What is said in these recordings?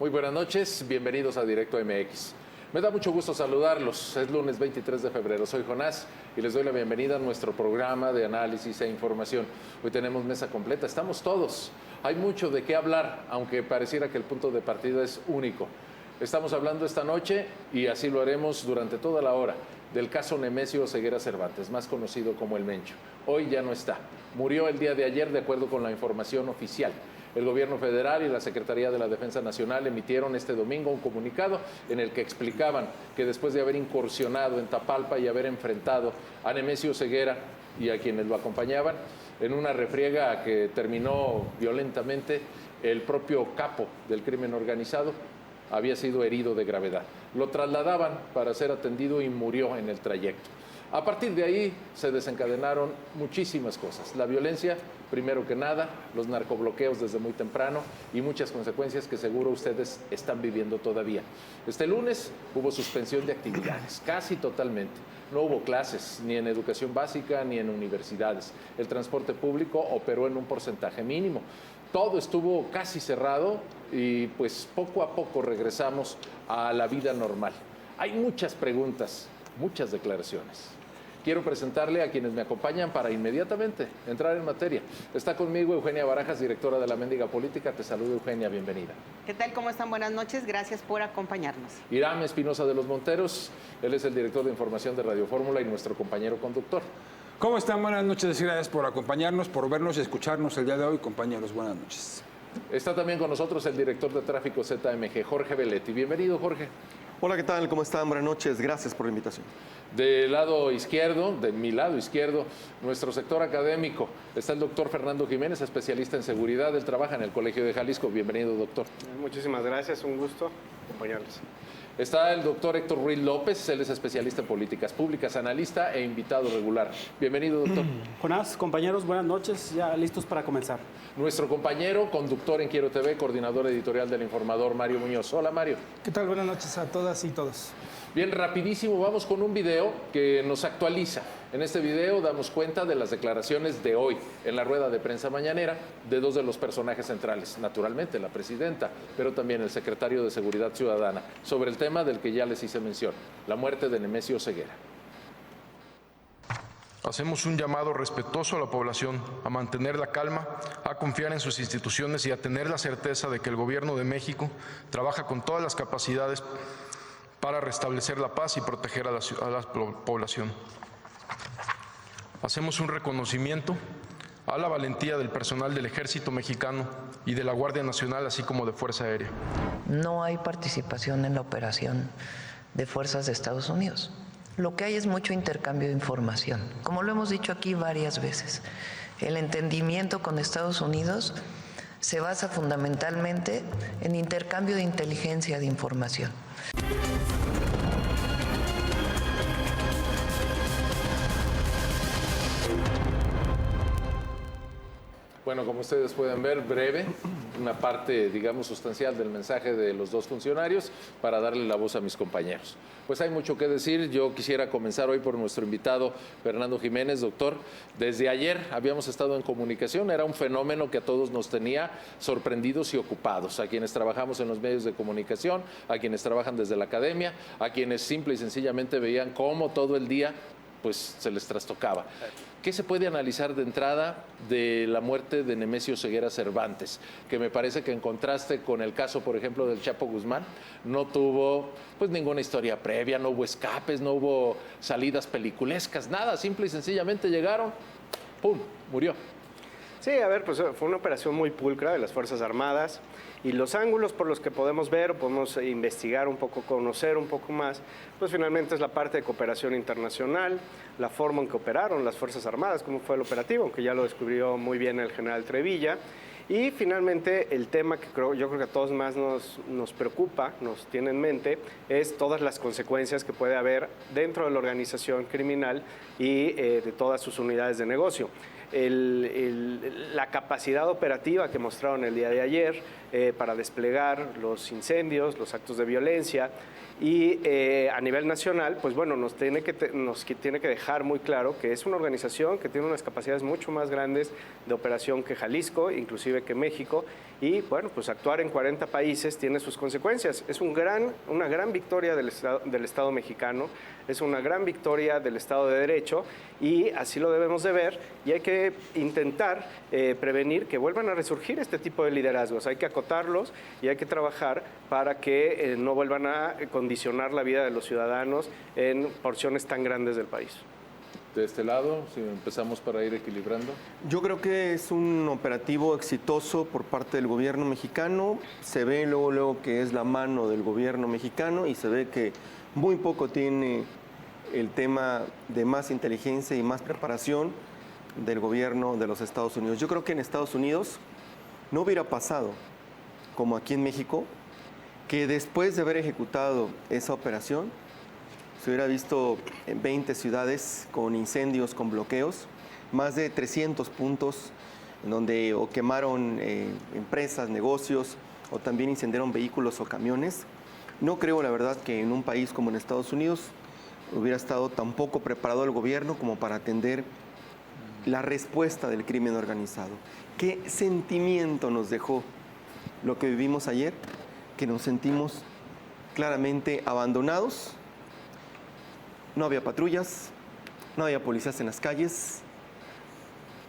Muy buenas noches, bienvenidos a Directo MX. Me da mucho gusto saludarlos. Es lunes 23 de febrero. Soy Jonás y les doy la bienvenida a nuestro programa de análisis e información. Hoy tenemos mesa completa, estamos todos. Hay mucho de qué hablar, aunque pareciera que el punto de partida es único. Estamos hablando esta noche, y así lo haremos durante toda la hora, del caso Nemesio Ceguera Cervantes, más conocido como el Mencho. Hoy ya no está. Murió el día de ayer, de acuerdo con la información oficial. El gobierno federal y la Secretaría de la Defensa Nacional emitieron este domingo un comunicado en el que explicaban que después de haber incursionado en Tapalpa y haber enfrentado a Nemesio Ceguera y a quienes lo acompañaban en una refriega que terminó violentamente, el propio capo del crimen organizado había sido herido de gravedad. Lo trasladaban para ser atendido y murió en el trayecto. A partir de ahí se desencadenaron muchísimas cosas. La violencia, primero que nada, los narcobloqueos desde muy temprano y muchas consecuencias que seguro ustedes están viviendo todavía. Este lunes hubo suspensión de actividades, casi totalmente. No hubo clases, ni en educación básica ni en universidades. El transporte público operó en un porcentaje mínimo. Todo estuvo casi cerrado y pues poco a poco regresamos a la vida normal. Hay muchas preguntas, muchas declaraciones. Quiero presentarle a quienes me acompañan para inmediatamente entrar en materia. Está conmigo Eugenia Barajas, directora de La Mendiga Política. Te saludo, Eugenia, bienvenida. ¿Qué tal? ¿Cómo están? Buenas noches, gracias por acompañarnos. Irán Espinosa de los Monteros, él es el director de información de Radio Fórmula y nuestro compañero conductor. ¿Cómo están? Buenas noches, gracias por acompañarnos, por vernos y escucharnos el día de hoy, compañeros. Buenas noches. Está también con nosotros el director de tráfico ZMG, Jorge Veletti. Bienvenido, Jorge. Hola, ¿qué tal? ¿Cómo están? Buenas noches, gracias por la invitación. Del lado izquierdo, de mi lado izquierdo, nuestro sector académico, está el doctor Fernando Jiménez, especialista en seguridad. Él trabaja en el Colegio de Jalisco. Bienvenido, doctor. Muchísimas gracias, un gusto acompañarles. Está el doctor Héctor Ruiz López, él es especialista en políticas públicas, analista e invitado regular. Bienvenido, doctor. Jonás, compañeros, buenas noches, ya listos para comenzar. Nuestro compañero, conductor en Quiero TV, coordinador editorial del Informador, Mario Muñoz. Hola, Mario. ¿Qué tal? Buenas noches a todas y todos. Bien, rapidísimo, vamos con un video que nos actualiza. En este video damos cuenta de las declaraciones de hoy en la rueda de prensa mañanera de dos de los personajes centrales, naturalmente la presidenta, pero también el secretario de Seguridad Ciudadana, sobre el tema del que ya les hice mención, la muerte de Nemesio Ceguera. Hacemos un llamado respetuoso a la población a mantener la calma, a confiar en sus instituciones y a tener la certeza de que el Gobierno de México trabaja con todas las capacidades para restablecer la paz y proteger a la población. Hacemos un reconocimiento a la valentía del personal del Ejército Mexicano y de la Guardia Nacional, así como de Fuerza Aérea. No hay participación en la operación de fuerzas de Estados Unidos. Lo que hay es mucho intercambio de información. Como lo hemos dicho aquí varias veces, el entendimiento con Estados Unidos se basa fundamentalmente en intercambio de inteligencia de información. Bueno, como ustedes pueden ver, breve, una parte, digamos, sustancial del mensaje de los dos funcionarios para darle la voz a mis compañeros. Pues hay mucho que decir. Yo quisiera comenzar hoy por nuestro invitado, Fernando Jiménez. Doctor, desde ayer habíamos estado en comunicación. Era un fenómeno que a todos nos tenía sorprendidos y ocupados, a quienes trabajamos en los medios de comunicación, a quienes trabajan desde la academia, a quienes simple y sencillamente veían cómo todo el día pues se les trastocaba. ¿Qué se puede analizar de entrada de la muerte de Nemesio Ceguera Cervantes? Que me parece que en contraste con el caso, por ejemplo, del Chapo Guzmán, no tuvo pues ninguna historia previa, no hubo escapes, no hubo salidas peliculescas, nada, simple y sencillamente llegaron, ¡pum!, murió. Sí, a ver, pues fue una operación muy pulcra de las Fuerzas Armadas y los ángulos por los que podemos ver, podemos investigar un poco, conocer un poco más, pues finalmente es la parte de cooperación internacional, la forma en que operaron las Fuerzas Armadas, cómo fue el operativo, aunque ya lo descubrió muy bien el general Trevilla. Y finalmente el tema que yo creo que a todos más nos preocupa, nos tiene en mente, es todas las consecuencias que puede haber dentro de la organización criminal y de todas sus unidades de negocio. la capacidad operativa que mostraron el día de ayer para desplegar los incendios, los actos de violencia. Y a nivel nacional, pues bueno, nos tiene que dejar muy claro que es una organización que tiene unas capacidades mucho más grandes de operación que Jalisco, inclusive que México, y bueno, pues actuar en 40 países tiene sus consecuencias. Es una gran victoria del Estado mexicano, es una gran victoria del Estado de Derecho, y así lo debemos de ver, y hay que intentar prevenir que vuelvan a resurgir este tipo de liderazgos. Hay que acotarlos y hay que trabajar para que no vuelvan a condicionar la vida de los ciudadanos en porciones tan grandes del país. De este lado, si empezamos para ir equilibrando. Yo creo que es un operativo exitoso por parte del gobierno mexicano. Se ve luego que es la mano del gobierno mexicano y se ve que muy poco tiene el tema de más inteligencia y más preparación del gobierno de los Estados Unidos. Yo creo que en Estados Unidos no hubiera pasado, como aquí en México, que después de haber ejecutado esa operación, se hubiera visto en 20 ciudades con incendios, con bloqueos, más de 300 puntos en donde o quemaron empresas, negocios, o también incendiaron vehículos o camiones. No creo, la verdad, que en un país como en Estados Unidos hubiera estado tan poco preparado el gobierno como para atender la respuesta del crimen organizado. ¿Qué sentimiento nos dejó lo que vivimos ayer? Que nos sentimos claramente abandonados. No había patrullas, no había policías en las calles.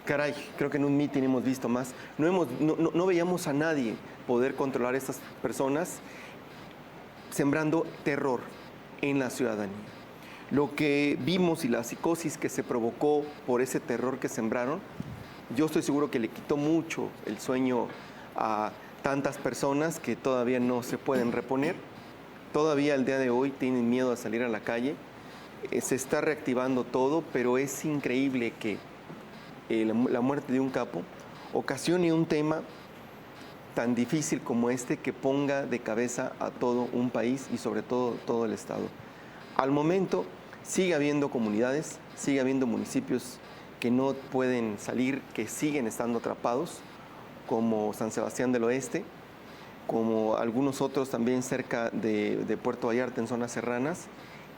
Caray, creo que en un mitin hemos visto más. No veíamos a nadie poder controlar a estas personas, sembrando terror en la ciudadanía. Lo que vimos y la psicosis que se provocó por ese terror que sembraron, yo estoy seguro que le quitó mucho el sueño a tantas personas que todavía no se pueden reponer. Todavía al día de hoy tienen miedo a salir a la calle. Se está reactivando todo, pero es increíble que la muerte de un capo ocasione un tema tan difícil como este que ponga de cabeza a todo un país y sobre todo el Estado. Al momento sigue habiendo comunidades, sigue habiendo municipios que no pueden salir, que siguen estando atrapados, como San Sebastián del Oeste, como algunos otros también cerca de Puerto Vallarta en zonas serranas.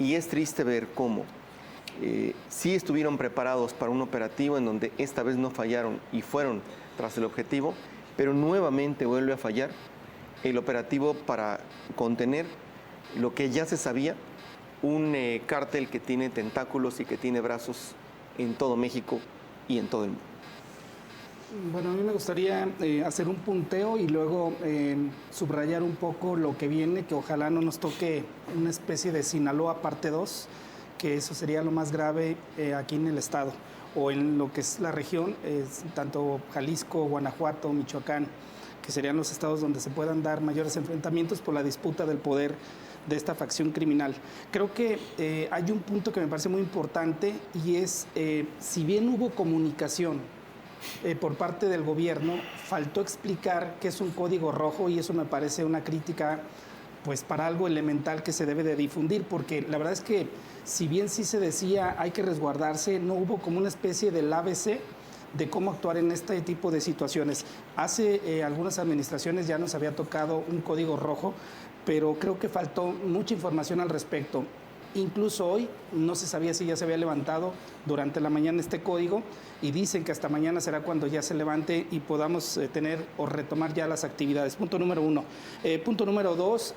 Y es triste ver cómo sí estuvieron preparados para un operativo en donde esta vez no fallaron y fueron tras el objetivo, pero nuevamente vuelve a fallar el operativo para contener lo que ya se sabía, un cártel que tiene tentáculos y que tiene brazos en todo México y en todo el mundo. Bueno, a mí me gustaría hacer un punteo y luego subrayar un poco lo que viene, que ojalá no nos toque una especie de Sinaloa parte 2, que eso sería lo más grave aquí en el estado o en lo que es la región, tanto Jalisco, Guanajuato, Michoacán, que serían los estados donde se puedan dar mayores enfrentamientos por la disputa del poder de esta facción criminal. Creo que hay un punto que me parece muy importante y es, si bien hubo comunicación por parte del gobierno, faltó explicar qué es un código rojo y eso me parece una crítica pues para algo elemental que se debe de difundir, porque la verdad es que si bien sí se decía hay que resguardarse, no hubo como una especie del ABC de cómo actuar en este tipo de situaciones. Hace algunas administraciones ya nos había tocado un código rojo, pero creo que faltó mucha información al respecto. Incluso hoy no se sabía si ya se había levantado durante la mañana este código y dicen que hasta mañana será cuando ya se levante y podamos tener o retomar ya las actividades. Punto número 1. Punto número 2,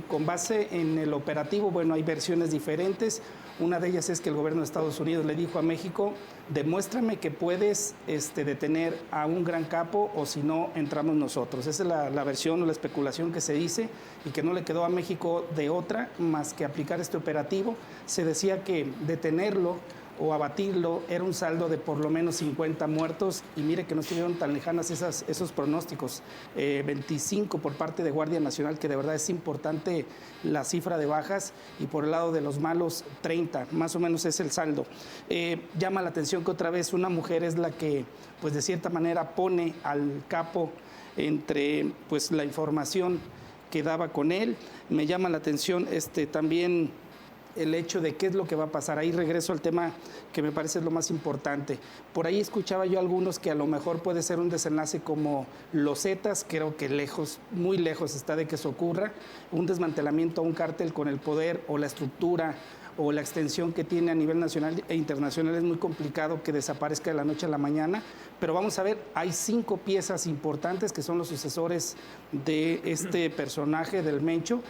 con base en el operativo, bueno, hay versiones diferentes. Una de ellas es que el gobierno de Estados Unidos le dijo a México, demuéstrame que puedes detener a un gran capo o si no, entramos nosotros. Esa es la versión o la especulación que se dice y que no le quedó a México de otra más que aplicar este operativo. Se decía que detenerlo o abatirlo era un saldo de por lo menos 50 muertos y mire que no estuvieron tan lejanas esos pronósticos. 25 por parte de Guardia Nacional, que de verdad es importante la cifra de bajas, y por el lado de los malos 30, más o menos es el saldo. Llama la atención que otra vez una mujer es la que pues de cierta manera pone al capo entre pues la información que daba con él. Me llama la atención también el hecho de qué es lo que va a pasar. Ahí regreso al tema que me parece lo más importante. Por ahí escuchaba yo algunos que a lo mejor puede ser un desenlace como los Zetas, creo que lejos, muy lejos está de que eso ocurra, un desmantelamiento a un cártel con el poder o la estructura o la extensión que tiene a nivel nacional e internacional. Es muy complicado que desaparezca de la noche a la mañana, pero vamos a ver, hay 5 piezas importantes que son los sucesores de este personaje del Mencho,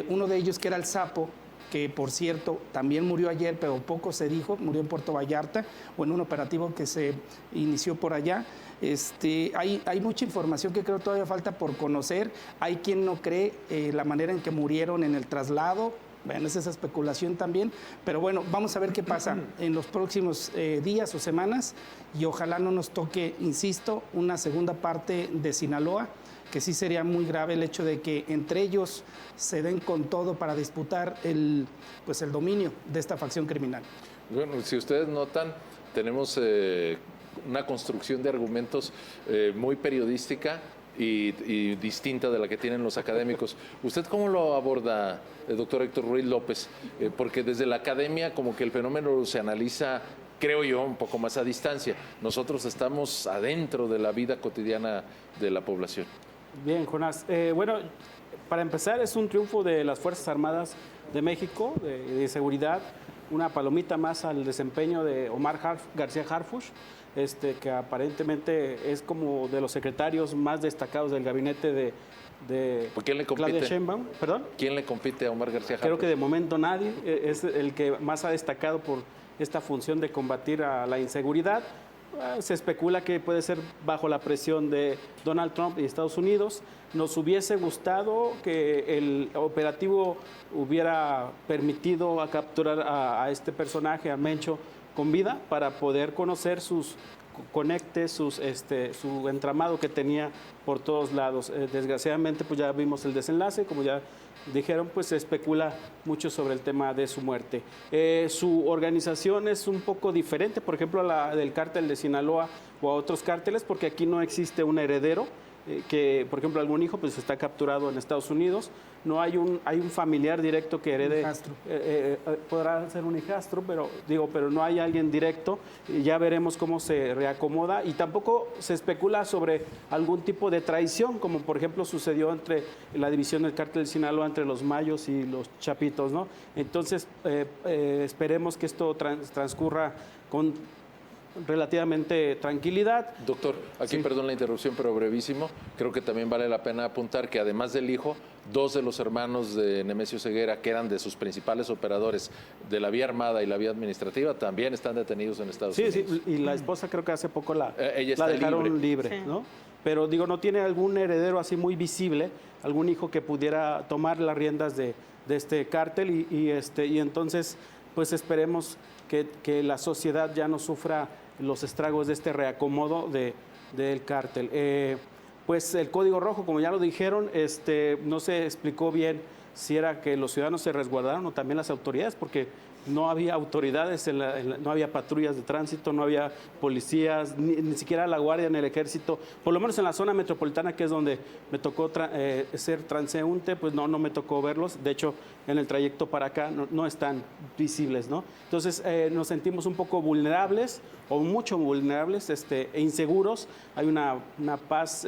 uno de ellos que era el Sapo, que por cierto también murió ayer, pero poco se dijo, murió en Puerto Vallarta o en un operativo que se inició por allá. Hay mucha información que creo todavía falta por conocer. Hay quien no cree la manera en que murieron en el traslado. Bueno, es esa especulación también, pero bueno, vamos a ver qué pasa en los próximos días o semanas y ojalá no nos toque, insisto, una segunda parte de Sinaloa, que sí sería muy grave el hecho de que entre ellos se den con todo para disputar el dominio de esta facción criminal. Bueno, si ustedes notan, tenemos una construcción de argumentos muy periodística y distinta de la que tienen los académicos. ¿Usted cómo lo aborda, doctor Héctor Ruiz López? Porque desde la academia como que el fenómeno se analiza, creo yo, un poco más a distancia. Nosotros estamos adentro de la vida cotidiana de la población. Bien, Jonás. Bueno, para empezar, es un triunfo de las Fuerzas Armadas de México, de seguridad, una palomita más al desempeño de Omar García Harfuch, que aparentemente es como de los secretarios más destacados del gabinete de ¿Quién le compite? Claudia Sheinbaum. ¿Perdón? ¿Quién le compite a Omar García Harfuch? Creo que de momento nadie, es el que más ha destacado por esta función de combatir a la inseguridad. Se especula que puede ser bajo la presión de Donald Trump y Estados Unidos. Nos hubiese gustado que el operativo hubiera permitido a capturar a este personaje, a Mencho, con vida, para poder conocer sus conectes, su entramado que tenía por todos lados. Desgraciadamente, pues ya vimos el desenlace, como ya dijeron, pues se especula mucho sobre el tema de su muerte. Su organización es un poco diferente, por ejemplo, a la del cártel de Sinaloa o a otros cárteles, porque aquí no existe un heredero, que, por ejemplo, algún hijo pues está capturado en Estados Unidos. No hay un familiar directo que herede. Podrá ser un hijastro, pero no hay alguien directo. Ya veremos cómo se reacomoda y tampoco se especula sobre algún tipo de traición, como por ejemplo sucedió entre la división del cártel de Sinaloa entre los Mayos y los Chapitos, ¿no? Entonces, esperemos que esto transcurra con relativamente tranquilidad. Doctor, aquí perdón la interrupción, pero brevísimo. Creo que también vale la pena apuntar que además del hijo, 2 de los hermanos de Nemesio Ceguera, que eran de sus principales operadores de la vía armada y la vía administrativa, también están detenidos en Estados Unidos. Sí, y la esposa creo que hace poco la está dejaron libre, Sí. ¿no? Pero digo, no tiene algún heredero así muy visible, algún hijo que pudiera tomar las riendas de este cártel y entonces pues esperemos que la sociedad ya no sufra los estragos de este reacomodo del cártel. Pues el Código Rojo, como ya lo dijeron, no se explicó bien si era que los ciudadanos se resguardaron o también las autoridades, porque no había autoridades, no había patrullas de tránsito, no había policías, ni siquiera la guardia en el ejército, por lo menos en la zona metropolitana, que es donde me tocó ser transeúnte, pues no me tocó verlos. De hecho, en el trayecto para acá no están visibles, ¿no? Entonces nos sentimos un poco vulnerables, o mucho vulnerables, e inseguros. Hay una paz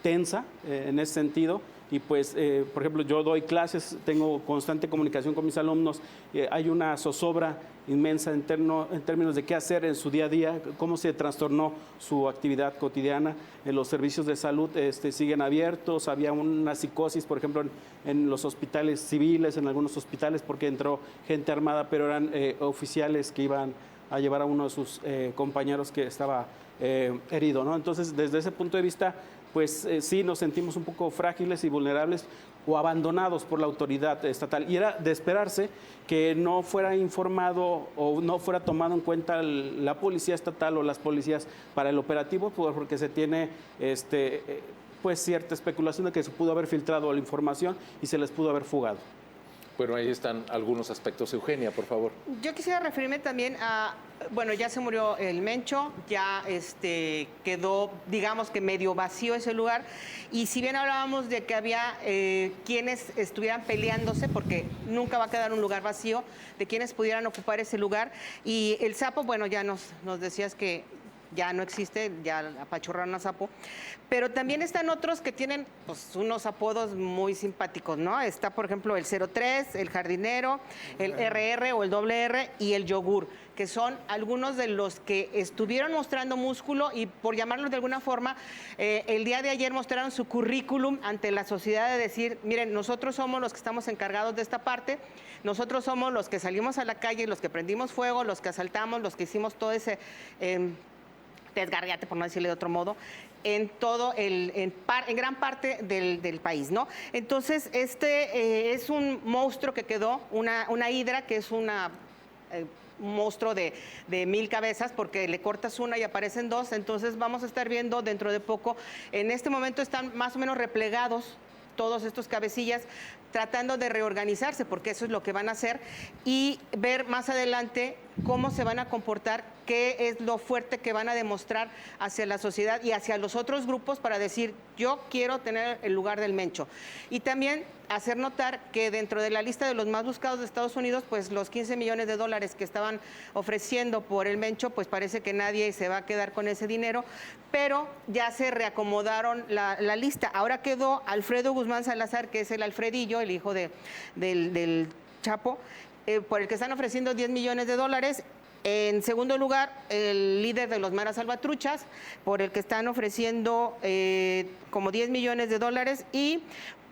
tensa en ese sentido. Y pues, por ejemplo, yo doy clases, tengo constante comunicación con mis alumnos, hay una zozobra inmensa en términos de qué hacer en su día a día, cómo se trastornó su actividad cotidiana. Los servicios de salud siguen abiertos, había una psicosis, por ejemplo, en los hospitales civiles, en algunos hospitales, porque entró gente armada, pero eran oficiales que iban a llevar a uno de sus compañeros que estaba herido, ¿no? Entonces, desde ese punto de vista, pues sí nos sentimos un poco frágiles y vulnerables o abandonados por la autoridad estatal. Y era de esperarse que no fuera informado o no fuera tomado en cuenta la policía estatal o las policías para el operativo, porque se tiene pues cierta especulación de que se pudo haber filtrado la información y se les pudo haber fugado. Bueno, ahí están algunos aspectos. Eugenia, por favor. Yo quisiera referirme también a, bueno, ya se murió el Mencho, ya quedó, digamos que medio vacío ese lugar, y si bien hablábamos de que había quienes estuvieran peleándose, porque nunca va a quedar un lugar vacío, de quienes pudieran ocupar ese lugar, y el Sapo, bueno, ya nos decías que ya no existe, ya apachurraron a Sapo, pero también están otros que tienen pues, unos apodos muy simpáticos, ¿no? Está, por ejemplo, el 03, el Jardinero, el RR o el WR y el Yogur, que son algunos de los que estuvieron mostrando músculo y, por llamarlos de alguna forma, el día de ayer mostraron su currículum ante la sociedad de decir, miren, nosotros somos los que estamos encargados de esta parte, nosotros somos los que salimos a la calle, los que prendimos fuego, los que asaltamos, los que hicimos todo ese desgarriate, por no decirle de otro modo, en todo en gran parte del país, ¿no? Entonces, es un monstruo que quedó, una hidra que es un monstruo de 1000 cabezas, porque le cortas una y aparecen dos, entonces vamos a estar viendo dentro de poco, en este momento están más o menos replegados todos estos cabecillas, tratando de reorganizarse, porque eso es lo que van a hacer, y ver más adelante cómo se van a comportar, qué es lo fuerte que van a demostrar hacia la sociedad y hacia los otros grupos para decir, yo quiero tener el lugar del Mencho. Y también hacer notar que dentro de la lista de los más buscados de Estados Unidos, pues los 15 millones de dólares que estaban ofreciendo por el Mencho, pues parece que nadie se va a quedar con ese dinero, pero ya se reacomodaron la lista. Ahora quedó Alfredo Guzmán Salazar, que es el Alfredillo, el hijo del Chapo, por el que están ofreciendo 10 millones de dólares. En segundo lugar, el líder de los Maras Salvatruchas, por el que están ofreciendo como 10 millones de dólares, y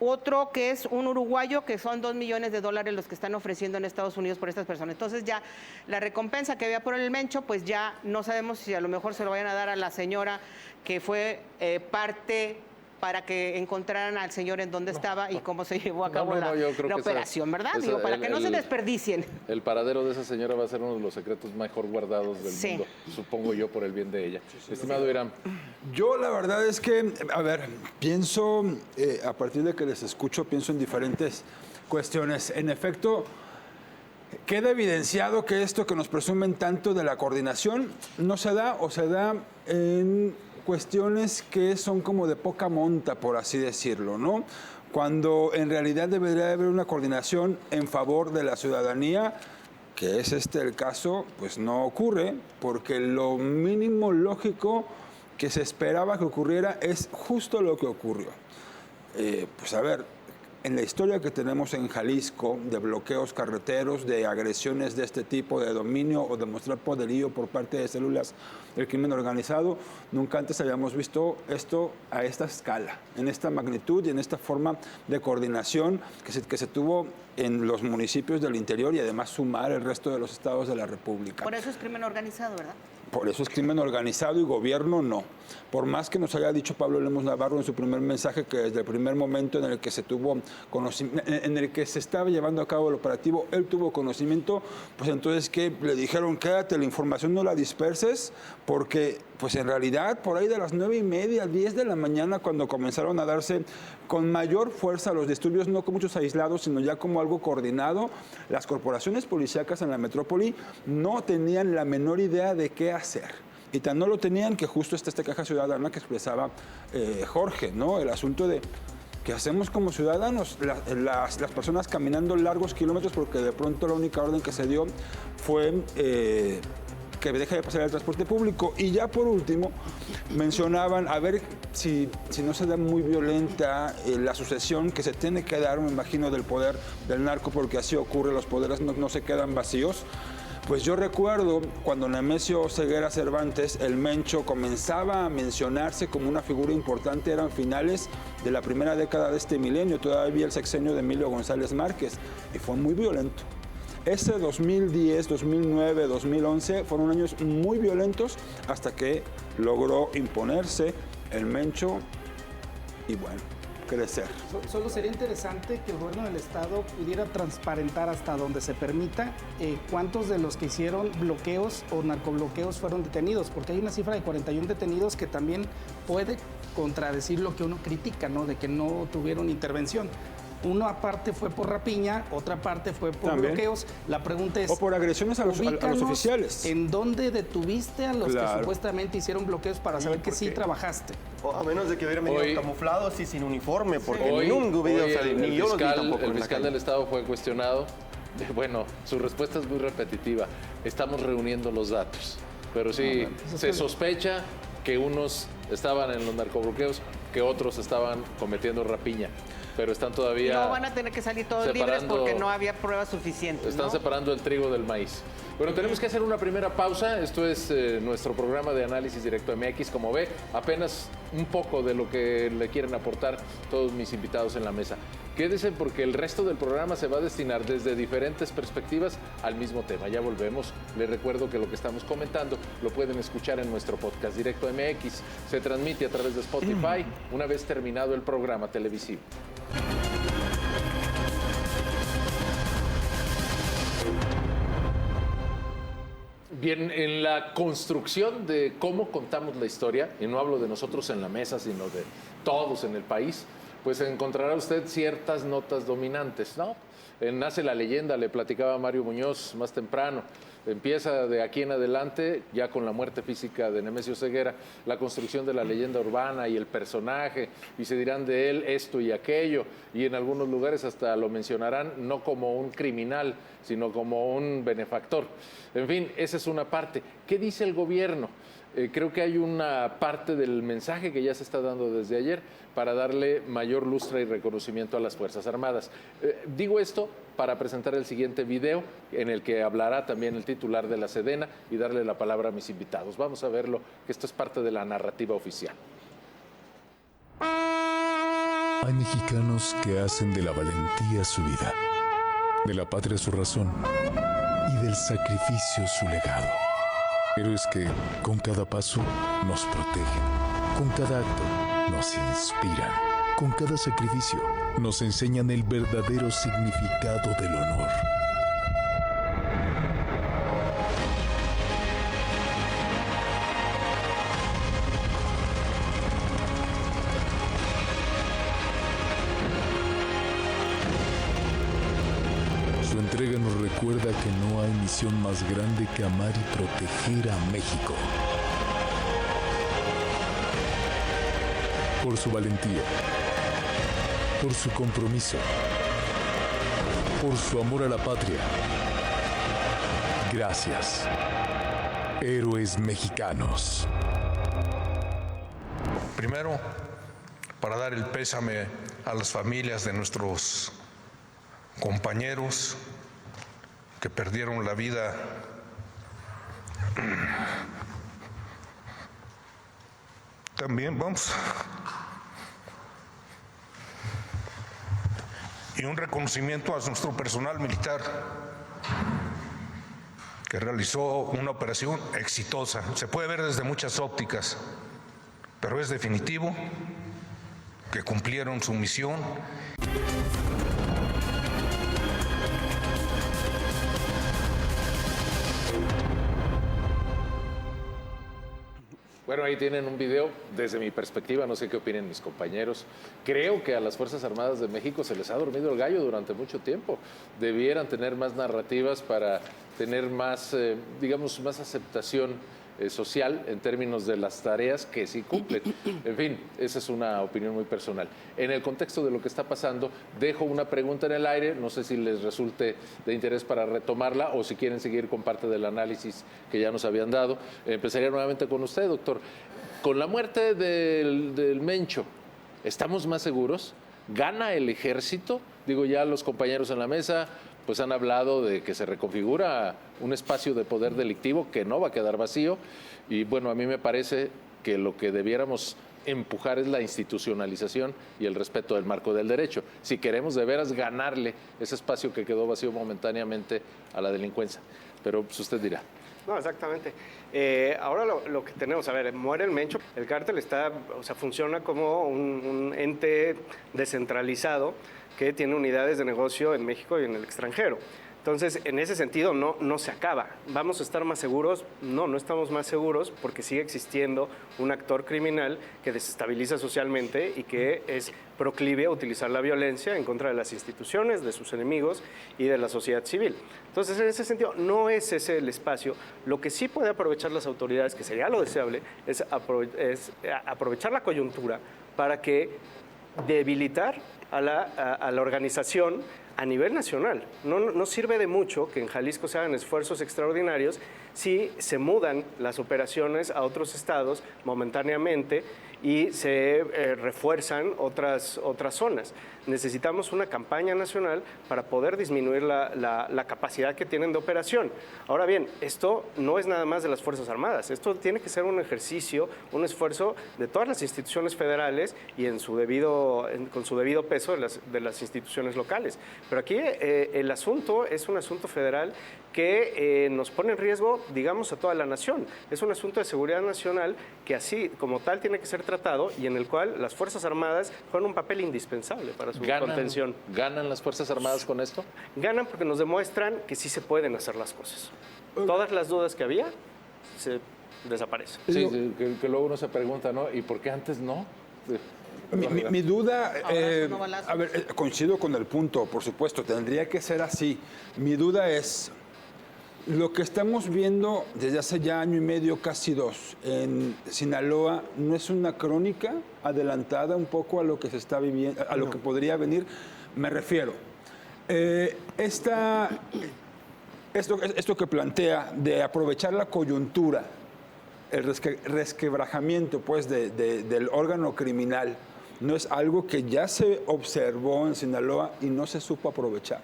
otro que es un uruguayo, que son 2 millones de dólares los que están ofreciendo en Estados Unidos por estas personas. Entonces ya la recompensa que había por el Mencho, pues ya no sabemos si a lo mejor se lo vayan a dar a la señora que fue parte para que encontraran al señor en dónde estaba y cómo se llevó a cabo la operación, ¿verdad? Digo, para que no se desperdicien. El paradero de esa señora va a ser uno de los secretos mejor guardados del mundo, supongo yo, por el bien de ella. Estimado Irán. Yo la verdad es que, a ver, pienso, a partir de que les escucho, pienso en diferentes cuestiones. En efecto, queda evidenciado que esto que nos presumen tanto de la coordinación no se da o se da en cuestiones que son como de poca monta, por así decirlo, ¿no? Cuando en realidad debería haber una coordinación en favor de la ciudadanía, que es el caso, pues no ocurre, porque lo mínimo lógico que se esperaba que ocurriera es justo lo que ocurrió. Pues a ver, en la historia que tenemos en Jalisco, de bloqueos carreteros, de agresiones de este tipo, de dominio o de mostrar poderío por parte de células del crimen organizado, nunca antes habíamos visto esto a esta escala, en esta magnitud y en esta forma de coordinación que se tuvo en los municipios del interior y además sumar el resto de los estados de la República. Por eso es crimen organizado, ¿verdad? Por eso es crimen organizado y gobierno no. Por más que nos haya dicho Pablo Lemos Navarro en su primer mensaje que desde el primer momento en el que se tuvo conocimiento, en el que se estaba llevando a cabo el operativo, él tuvo conocimiento, pues entonces que le dijeron, quédate, la información no la disperses, porque pues en realidad por ahí de las 9:30, 10 de la mañana, cuando comenzaron a darse con mayor fuerza los disturbios, no con muchos aislados, sino ya como algo coordinado, las corporaciones policíacas en la metrópoli no tenían la menor idea de qué hacer. Y tan no lo tenían que justo esta queja ciudadana que expresaba Jorge, ¿no? El asunto de ¿qué hacemos como ciudadanos? Las personas caminando largos kilómetros, porque de pronto la única orden que se dio fue que deje de pasar el transporte público. Y ya por último mencionaban, a ver si no se da muy violenta la sucesión que se tiene que dar, me imagino, del poder del narco, porque así ocurre, los poderes no se quedan vacíos. Pues yo recuerdo cuando Nemesio Ceguera Cervantes, el Mencho, comenzaba a mencionarse como una figura importante, eran finales de la primera década de este milenio, todavía el sexenio de Emilio González Márquez, y fue muy violento. Ese 2010, 2009, 2011 fueron años muy violentos hasta que logró imponerse el Mencho y bueno, crecer. Solo sería interesante que el gobierno del estado pudiera transparentar hasta donde se permita cuántos de los que hicieron bloqueos o narcobloqueos fueron detenidos, porque hay una cifra de 41 detenidos que también puede contradecir lo que uno critica, ¿no? De que no tuvieron intervención. Una parte fue por rapiña, otra parte fue por También. bloqueos. La pregunta es... O por agresiones a los ubícanos oficiales. ¿En dónde detuviste a los Claro. que supuestamente hicieron bloqueos para saber que sí trabajaste? O a menos de que hubieran venido Hoy- camuflados y sin uniforme, porque Hoy, ningún video hoy sale, ni yo los vi tampoco el en la fiscal calle. del Estado fue cuestionado. Bueno, su respuesta es muy repetitiva. Estamos reuniendo los datos. Pero sí, se sospecha que unos estaban en los narcobloqueos, que otros estaban cometiendo rapiña. Pero están todavía... No van a tener que salir todos libres separando- porque no había pruebas suficientes. Están ¿no? separando el trigo del maíz. Bueno, tenemos que hacer una primera pausa. Esto es nuestro programa de análisis directo MX. Como ve, apenas un poco de lo que le quieren aportar todos mis invitados en la mesa. Quédese porque el resto del programa se va a destinar desde diferentes perspectivas al mismo tema. Ya volvemos. Les recuerdo que lo que estamos comentando lo pueden escuchar en nuestro podcast Directo MX. Se transmite a través de Spotify una vez terminado el programa televisivo. Bien, en la construcción de cómo contamos la historia, y no hablo de nosotros en la mesa, sino de todos en el país, pues encontrará usted ciertas notas dominantes, ¿no? Nace la leyenda, le platicaba Mario Muñoz más temprano. Empieza de aquí en adelante, ya con la muerte física de Nemesio Ceguera, la construcción de la leyenda urbana y el personaje, y se dirán de él esto y aquello, y en algunos lugares hasta lo mencionarán no como un criminal, sino como un benefactor. En fin, esa es una parte. ¿Qué dice el gobierno? Creo que hay una parte del mensaje que ya se está dando desde ayer para darle mayor lustre y reconocimiento a las Fuerzas Armadas. Digo esto para presentar el siguiente video en el que hablará también el titular de la Sedena y darle la palabra a mis invitados. Vamos a verlo, que esto es parte de la narrativa oficial. Hay mexicanos que hacen de la valentía su vida, de la patria su razón y del sacrificio su legado. Héroes que, con cada paso, nos protegen. Con cada acto, nos inspiran. Con cada sacrificio, nos enseñan el verdadero significado del honor. Su entrega nos recuerda que no hay misión más grande que amar y proteger a México. Por su valentía, por su compromiso, por su amor a la patria. Gracias, héroes mexicanos. Primero, para dar el pésame a las familias de nuestros compañeros que perdieron la vida también, y un reconocimiento a nuestro personal militar que realizó una operación exitosa. Se puede ver desde muchas ópticas, pero es definitivo que cumplieron su misión. Bueno, ahí tienen un video, desde mi perspectiva, no sé qué opinen mis compañeros. Creo que a las Fuerzas Armadas de México se les ha dormido el gallo durante mucho tiempo. Debieran tener más narrativas para tener más, digamos, más aceptación social en términos de las tareas que sí cumplen. En fin, esa es una opinión muy personal. En el contexto de lo que está pasando, dejo una pregunta en el aire, no sé si les resulte de interés para retomarla o si quieren seguir con parte del análisis que ya nos habían dado. Empezaría nuevamente con usted, doctor. Con la muerte del Mencho, ¿estamos más seguros? ¿Gana el ejército? Digo, ya los compañeros en la mesa pues han hablado de que se reconfigura un espacio de poder delictivo que no va a quedar vacío y bueno, a mí me parece que lo que debiéramos empujar es la institucionalización y el respeto del marco del derecho, si queremos de veras ganarle ese espacio que quedó vacío momentáneamente a la delincuencia. Pero pues usted dirá. No, exactamente. Ahora lo que tenemos, a ver, muere el Mencho, el cártel funciona como un ente descentralizado que tiene unidades de negocio en México y en el extranjero. Entonces, en ese sentido, no se acaba. ¿Vamos a estar más seguros? No estamos más seguros porque sigue existiendo un actor criminal que desestabiliza socialmente y que es proclive a utilizar la violencia en contra de las instituciones, de sus enemigos y de la sociedad civil. Entonces, en ese sentido, no es ese el espacio. Lo que sí puede aprovechar las autoridades, que sería lo deseable, es aprovechar la coyuntura para que debilitar a la organización a nivel nacional. No sirve de mucho que en Jalisco se hagan esfuerzos extraordinarios si se mudan las operaciones a otros estados momentáneamente y se refuerzan otras zonas. Necesitamos una campaña nacional para poder disminuir la capacidad que tienen de operación. Ahora bien, esto no es nada más de las Fuerzas Armadas, esto tiene que ser un ejercicio, un esfuerzo de todas las instituciones federales y con su debido peso de las instituciones locales. Pero aquí el asunto es un asunto federal que nos pone en riesgo, digamos, a toda la nación. Es un asunto de seguridad nacional que así como tal tiene que ser tratado y en el cual las Fuerzas Armadas juegan un papel indispensable para su contención. ¿Ganan las Fuerzas Armadas con esto? Ganan porque nos demuestran que sí se pueden hacer las cosas. Todas las dudas que había se desaparecen. Sí, que luego uno se pregunta, ¿no? ¿Y por qué antes no? Mi duda, a ver, coincido con el punto, por supuesto, tendría que ser así. Mi duda es, lo que estamos viendo desde hace ya año y medio, casi 2, en Sinaloa, ¿no es una crónica adelantada un poco a lo que se está viviendo, a lo que podría venir? Me refiero, esto que plantea de aprovechar la coyuntura, el resquebrajamiento pues, del órgano criminal, ¿no es algo que ya se observó en Sinaloa y no se supo aprovechar?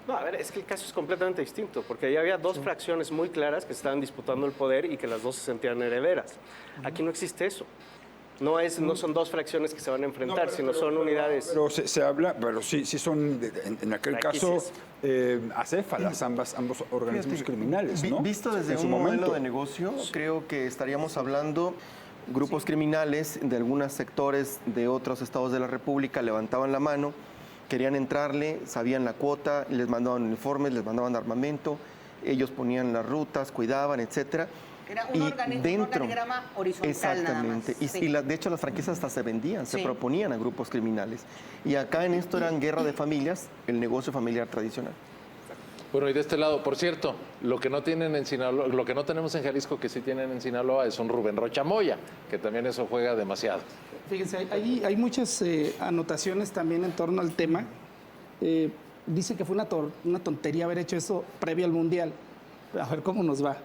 No, a ver, es que el caso es completamente distinto, porque ahí había dos fracciones muy claras que estaban disputando el poder y que las dos se sentían herederas. Aquí no existe eso. No son dos fracciones que se van a enfrentar, sino son unidades. Pero se habla, pero sí son, en aquel caso, acéfalas, ambos organismos criminales, ¿no? Visto desde un modelo de negocio, creo que estaríamos hablando grupos criminales de algunos sectores de otros estados de la República levantaban la mano, querían entrarle, sabían la cuota, les mandaban uniformes, les mandaban armamento, ellos ponían las rutas, cuidaban, etcétera. Era un organigrama horizontal. Exactamente. Nada más. Y de hecho las franquicias hasta se vendían, se proponían a grupos criminales. Y acá en esto eran guerra de familias, el negocio familiar tradicional. Bueno, y de este lado, por cierto, lo que no tienen en Sinaloa, lo que no tenemos en Jalisco que sí tienen en Sinaloa es un Rubén Rocha Moya, que también eso juega demasiado. Fíjense, hay muchas anotaciones también en torno al tema. Dicen que fue una tontería haber hecho eso previo al Mundial. A ver cómo nos va,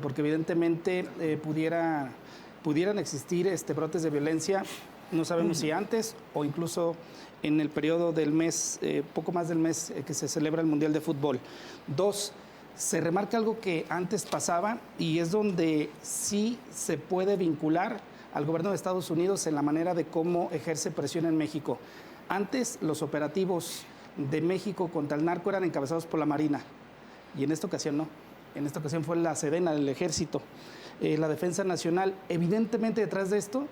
porque evidentemente pudieran existir brotes de violencia, no sabemos si antes o incluso en el periodo del mes, poco más del mes que se celebra el Mundial de Fútbol. 2, se remarca algo que antes pasaba y es donde sí se puede vincular al gobierno de Estados Unidos en la manera de cómo ejerce presión en México. Antes los operativos de México contra el narco eran encabezados por la Marina y en esta ocasión no. En esta ocasión fue la Sedena, el Ejército, la Defensa Nacional. Evidentemente detrás de esto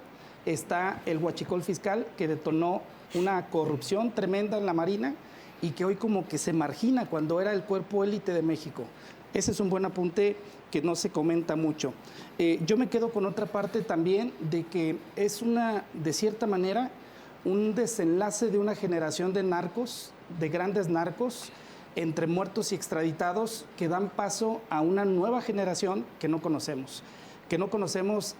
está el huachicol fiscal que detonó una corrupción tremenda en la Marina y que hoy como que se margina cuando era el cuerpo élite de México. Ese es un buen apunte que no se comenta mucho. Yo me quedo con otra parte también de que es de cierta manera, un desenlace de una generación de narcos, de grandes narcos, entre muertos y extraditados, que dan paso a una nueva generación que no conocemos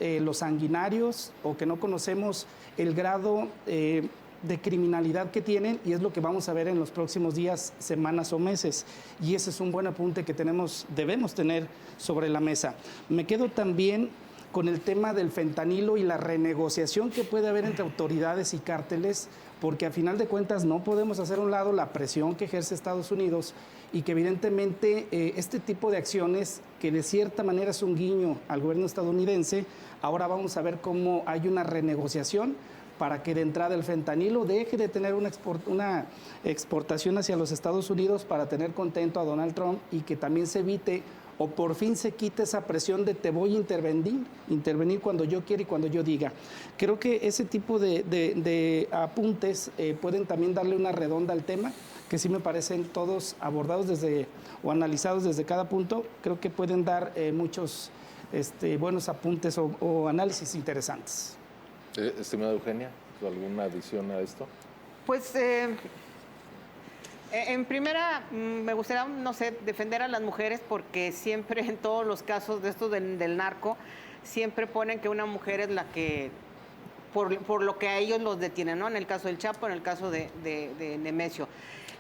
los sanguinarios o que no conocemos el grado de criminalidad que tienen y es lo que vamos a ver en los próximos días, semanas o meses. Y ese es un buen apunte que debemos tener sobre la mesa. Me quedo también con el tema del fentanilo y la renegociación que puede haber entre autoridades y cárteles, porque a final de cuentas no podemos hacer a un lado la presión que ejerce Estados Unidos y que evidentemente este tipo de acciones, que de cierta manera es un guiño al gobierno estadounidense, ahora vamos a ver cómo hay una renegociación para que de entrada el fentanilo deje de tener una exportación hacia los Estados Unidos para tener contento a Donald Trump y que también se evite o por fin se quite esa presión de te voy a intervenir cuando yo quiera y cuando yo diga. Creo que ese tipo de apuntes pueden también darle una redonda al tema que sí me parecen todos abordados o analizados desde cada punto. Creo que pueden dar muchos buenos apuntes o análisis interesantes. Estimada Eugenia, ¿alguna adición a esto? Pues en primera me gustaría, no sé, defender a las mujeres, porque siempre en todos los casos de estos del narco, siempre ponen que una mujer es la que, por lo que a ellos los detienen, ¿no? En el caso del Chapo, en el caso de Nemesio.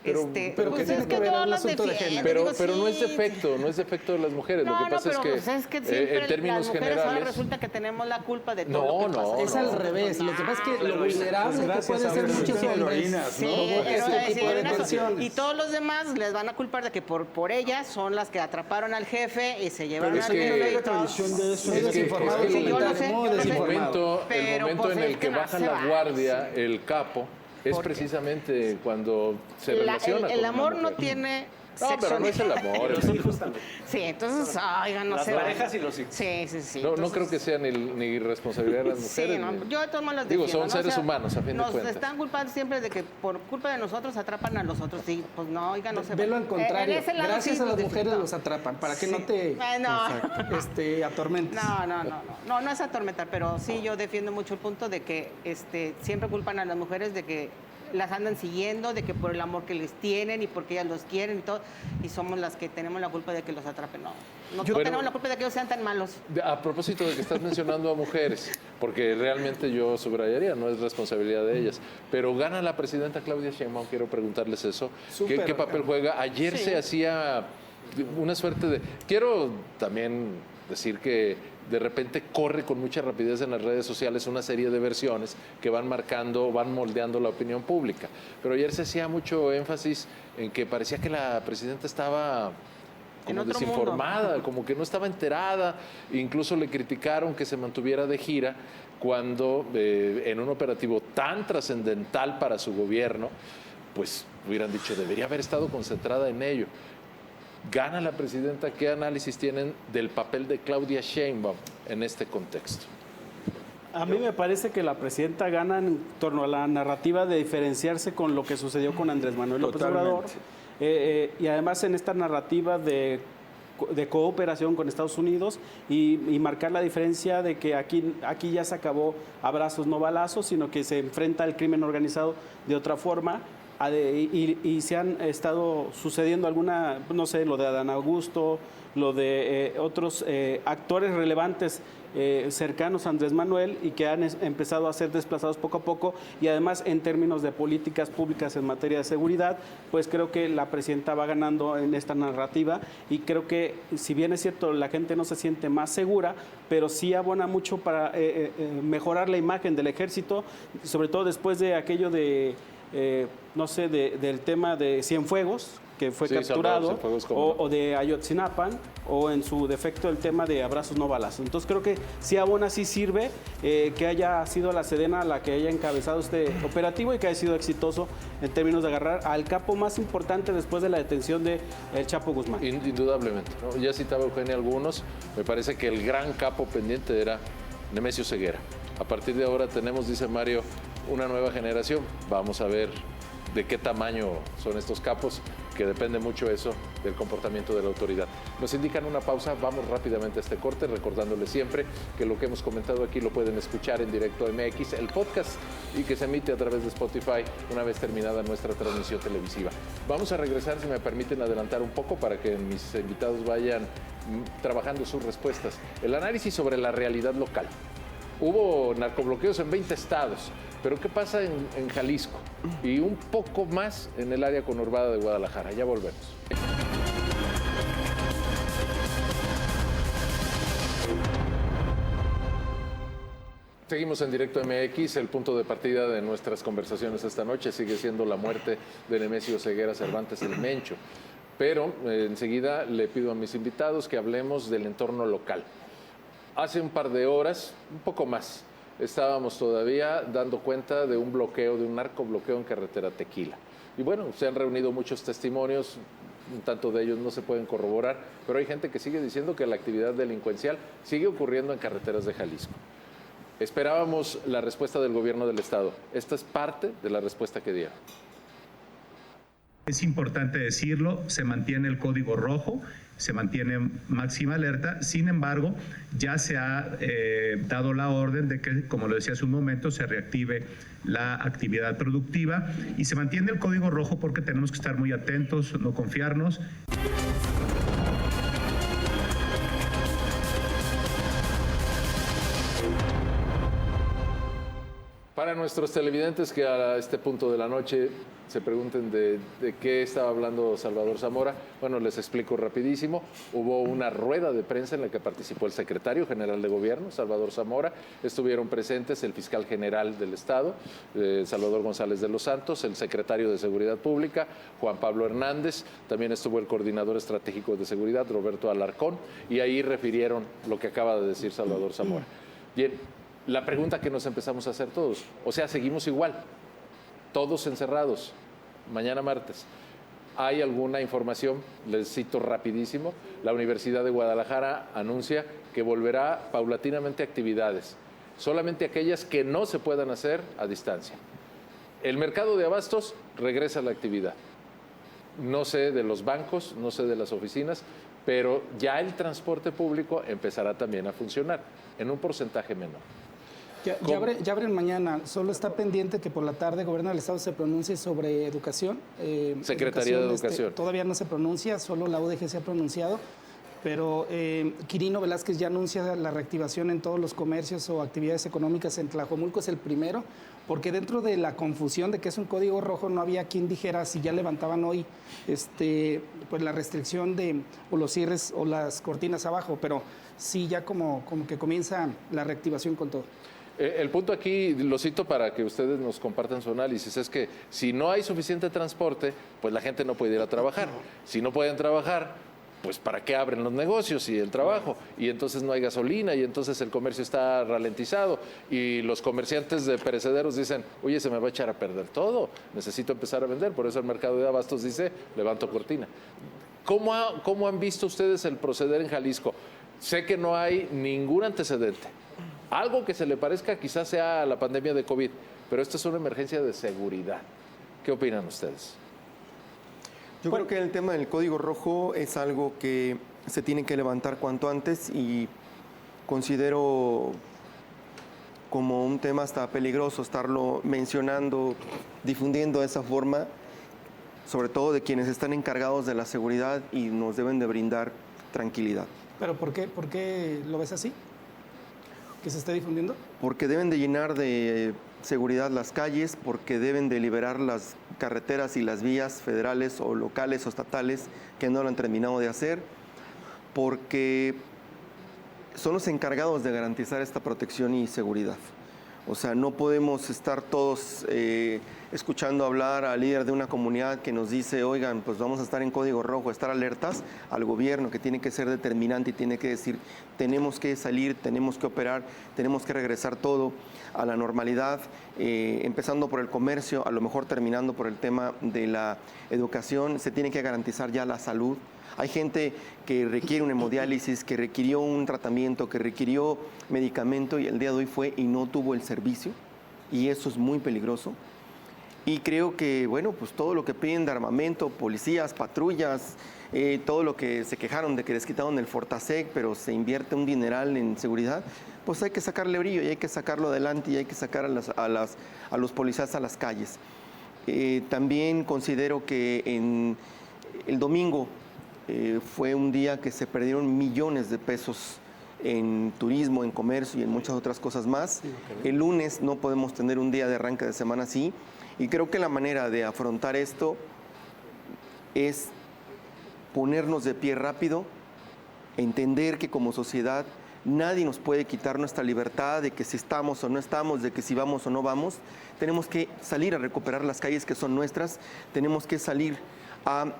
Pero pues que tiene es que que ver todas un las asunto de defienden. género. Pero no es sí. defecto, no es defecto de las mujeres. Lo que pasa pero es pues que, siempre en términos las mujeres ahora generales... resulta que tenemos la culpa de todo No, lo que pasa. no, Es al revés. Lo que pasa es que lo vulnerable que puede ser muchos hombres. Sí, ese tipo de en eso. tensiones. Y todos los demás les van a culpar de que por ellas son las que atraparon al jefe y se llevaron es al que jefe. hay y todo. tradición de eso. Muy desinformado es que el yo lo comentario, sé, muy yo lo sé. El desinformado. Pero, momento pues, en es el que que no bajan se la vale. guardia, el capo, es precisamente cuando se relaciona el con amor una no mujer. tiene No, sexo. pero no es el amor. Los hijos también. Sí, entonces, oigan, no Las se vale. parejas y los hijos. Sí, sí, sí. No, no Entonces, creo que sea ni responsabilidad de las mujeres. Sí, no, ni- yo de todas maneras las Digo, defiendo, son ¿no? seres O sea, humanos, a fin de nos cuentas. están culpando siempre de que por culpa de nosotros atrapan a los otros. Sí, pues no, oigan, no se Velo al en contrario. ese lado Gracias sí a las los mujeres defiendo. los atrapan, para que no te No. atormentes. No es atormentar, pero sí yo defiendo mucho el punto de que siempre culpan a las mujeres de que las andan siguiendo, de que por el amor que les tienen y porque ellas los quieren y todo, y somos las que tenemos la culpa de que los atrapen. No Bueno, tenemos la culpa de que ellos sean tan malos. A propósito de que estás mencionando a mujeres, porque realmente yo subrayaría, no es responsabilidad de ellas, pero gana la presidenta Claudia Sheinbaum, quiero preguntarles eso. Súper, ¿Qué papel juega? Ayer Sí. se hacía una suerte de... Quiero también decir que de repente corre con mucha rapidez en las redes sociales una serie de versiones que van marcando, van moldeando la opinión pública. Pero ayer se hacía mucho énfasis en que parecía que la presidenta estaba En como otro desinformada, mundo. como que no estaba enterada. Incluso le criticaron que se mantuviera de gira cuando en un operativo tan trascendental para su gobierno, pues hubieran dicho, debería haber estado concentrada en ello. Gana la presidenta, ¿qué análisis tienen del papel de Claudia Sheinbaum en este contexto? A mí me parece que la presidenta gana en torno a la narrativa de diferenciarse con lo que sucedió con Andrés Manuel López Obrador. Y además en esta narrativa de cooperación con Estados Unidos y marcar la diferencia de que aquí ya se acabó abrazos no balazos, sino que se enfrenta al crimen organizado de otra forma. Y se han estado sucediendo alguna, no sé, lo de Adán Augusto, lo de otros actores relevantes cercanos a Andrés Manuel y que han empezado a ser desplazados poco a poco, y además en términos de políticas públicas en materia de seguridad, pues creo que la presidenta va ganando en esta narrativa, y creo que si bien es cierto la gente no se siente más segura, pero sí abona mucho para mejorar la imagen del ejército, sobre todo después de aquello de no sé, del tema de Cienfuegos, que fue Sí, capturado, Cienfuegos, ¿cómo no? o de Ayotzinapan, o en su defecto el tema de abrazos no balazos. Entonces creo que sí abona, sí sirve que haya sido la Sedena la que haya encabezado este operativo y que haya sido exitoso en términos de agarrar al capo más importante después de la detención de el Chapo Guzmán. Indudablemente, ¿no? Ya citaba Eugenia algunos, me parece que el gran capo pendiente era Nemesio Ceguera. A partir de ahora tenemos, dice Mario, una nueva generación. Vamos a ver de qué tamaño son estos capos, que depende mucho eso del comportamiento de la autoridad. Nos indican una pausa, vamos rápidamente a este corte, recordándoles siempre que lo que hemos comentado aquí lo pueden escuchar en directo a MX, el podcast, y que se emite a través de Spotify una vez terminada nuestra transmisión televisiva. Vamos a regresar, si me permiten adelantar un poco para que mis invitados vayan trabajando sus respuestas. El análisis sobre la realidad local. Hubo narcobloqueos en 20 estados, pero ¿qué pasa en Jalisco? Y un poco más en el área conurbada de Guadalajara. Ya volvemos. Seguimos en Directo MX. El punto de partida de nuestras conversaciones esta noche sigue siendo la muerte de Nemesio Ceguera Cervantes el Mencho. Pero enseguida le pido a mis invitados que hablemos del entorno local. Hace un par de horas, un poco más, estábamos todavía dando cuenta de un bloqueo, de un narcobloqueo en carretera Tequila. Y bueno, se han reunido muchos testimonios, un tanto de ellos no se pueden corroborar, pero hay gente que sigue diciendo que la actividad delincuencial sigue ocurriendo en carreteras de Jalisco. Esperábamos la respuesta del gobierno del estado. Esta es parte de la respuesta que dieron. Es importante decirlo, se mantiene el código rojo, se mantiene máxima alerta. Sin embargo, ya se ha dado la orden de que, como lo decía hace un momento, se reactive la actividad productiva y se mantiene el código rojo porque tenemos que estar muy atentos, no confiarnos. Para nuestros televidentes que a este punto de la noche se pregunten de qué estaba hablando Salvador Zamora, bueno, les explico rapidísimo. Hubo una rueda de prensa en la que participó el secretario general de Gobierno, Salvador Zamora. Estuvieron presentes el fiscal general del Estado, Salvador González de los Santos, el secretario de Seguridad Pública, Juan Pablo Hernández. También estuvo el coordinador estratégico de seguridad, Roberto Alarcón, y ahí refirieron lo que acaba de decir Salvador Zamora. Bien, la pregunta que nos empezamos a hacer todos, o sea, seguimos igual, todos encerrados, mañana martes. ¿Hay alguna información? Les cito rapidísimo. La Universidad de Guadalajara anuncia que volverá paulatinamente a actividades, solamente aquellas que no se puedan hacer a distancia. El mercado de abastos regresa a la actividad. No sé de los bancos, no sé de las oficinas, pero ya el transporte público empezará también a funcionar en un porcentaje menor. Ya abren mañana, solo está pendiente que por la tarde el Gobierno del Estado se pronuncie sobre educación. Secretaría de Educación. Todavía no se pronuncia, solo la UDG se ha pronunciado, pero Quirino Velázquez ya anuncia la reactivación en todos los comercios o actividades económicas en Tlajomulco, es el primero, porque dentro de la confusión de que es un código rojo no había quien dijera si ya levantaban hoy pues la restricción o los cierres o las cortinas abajo, pero sí ya como que comienza la reactivación con todo. El punto aquí, lo cito para que ustedes nos compartan su análisis, es que si no hay suficiente transporte, pues la gente no puede ir a trabajar. Si no pueden trabajar, pues ¿para qué abren los negocios y el trabajo? Y entonces no hay gasolina y entonces el comercio está ralentizado y los comerciantes de perecederos dicen, oye, se me va a echar a perder todo, necesito empezar a vender. Por eso el mercado de abastos dice, levanto cortina. ¿Cómo han visto ustedes el proceder en Jalisco? Sé que no hay ningún antecedente. Algo que se le parezca quizás sea la pandemia de COVID, pero esto es una emergencia de seguridad. ¿Qué opinan ustedes? Yo creo que el tema del código rojo es algo que se tiene que levantar cuanto antes y considero como un tema hasta peligroso estarlo mencionando, difundiendo de esa forma, sobre todo de quienes están encargados de la seguridad y nos deben de brindar tranquilidad. ¿Pero por qué lo ves así? ¿Que se está difundiendo? Porque deben de llenar de seguridad las calles, porque deben de liberar las carreteras y las vías federales o locales o estatales que no lo han terminado de hacer, porque son los encargados de garantizar esta protección y seguridad. O sea, no podemos estar todos escuchando hablar al líder de una comunidad que nos dice, oigan, pues vamos a estar en código rojo, estar alertas al gobierno que tiene que ser determinante y tiene que decir, tenemos que salir, tenemos que operar, tenemos que regresar todo a la normalidad, empezando por el comercio, a lo mejor terminando por el tema de la educación, se tiene que garantizar ya la salud. Hay gente que requiere una hemodiálisis, que requirió un tratamiento, que requirió medicamento y el día de hoy fue y no tuvo el servicio y eso es muy peligroso. Y creo que, bueno, pues todo lo que piden de armamento, policías, patrullas, todo lo que se quejaron de que les quitaron el Fortasec, pero se invierte un dineral en seguridad, pues hay que sacarle brillo y hay que sacarlo adelante y hay que sacar a los policías a las calles. También considero que en el domingo fue un día que se perdieron millones de pesos en turismo, en comercio y en muchas otras cosas más. El lunes no podemos tener un día de arranque de semana así y creo que la manera de afrontar esto es ponernos de pie rápido, entender que como sociedad nadie nos puede quitar nuestra libertad de que si estamos o no estamos, de que si vamos o no vamos. Tenemos que salir a recuperar las calles que son nuestras, tenemos que salir a